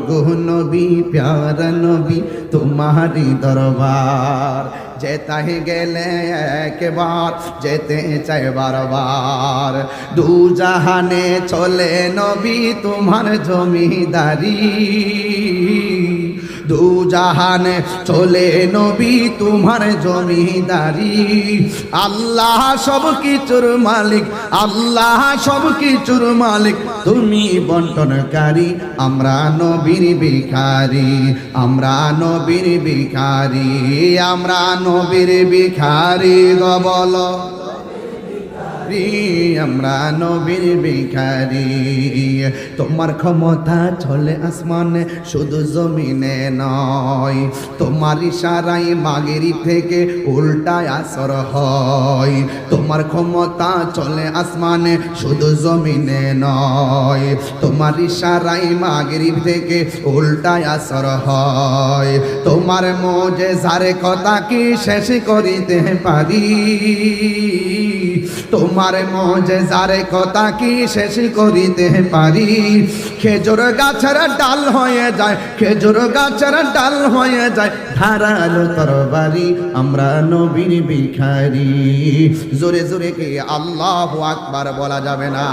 গো নবী প্যারা নবী তোমারি দরবার যেতে গেলে একবার যেতে চাই বারবার দু জাহানে চলে নবী তোমার জমিদারি দু জাহানে চলে নবী তোমার জমিদারি আল্লাহ সব কিছুর মালিক আল্লাহ সব কিছুর মালিক তুমি বন্টনকারী আমরা নবীর ভিখারি আমরা নবীর ভিখারি আমরা নবীর ভিখারি গো বলো আমরা নবীর ভিখারি তোমার ক্ষমতা চলে আসমানে শুধু জমিনে নয় তোমার ইশারায় মাগরিব থেকে উল্টায় আসর হয় তোমার ক্ষমতা চলে আসমানে শুধু জমিনে নয় তোমার ইশারায় মাগরিব থেকে উল্টায় আসর হয় তোমার মুজিজার কথা কি শেষ করিতে পারি তোমার মুজিজার কথা কি শেষ করিতে পারি খেজুর গাছের ডাল হয়ে যায় খেজুর গাছের ডাল হয়ে যায় ধারালো তরবারি আমরা নবীর ভিখারি জোরে জোরে কি আল্লাহু আকবার বলা যাবে না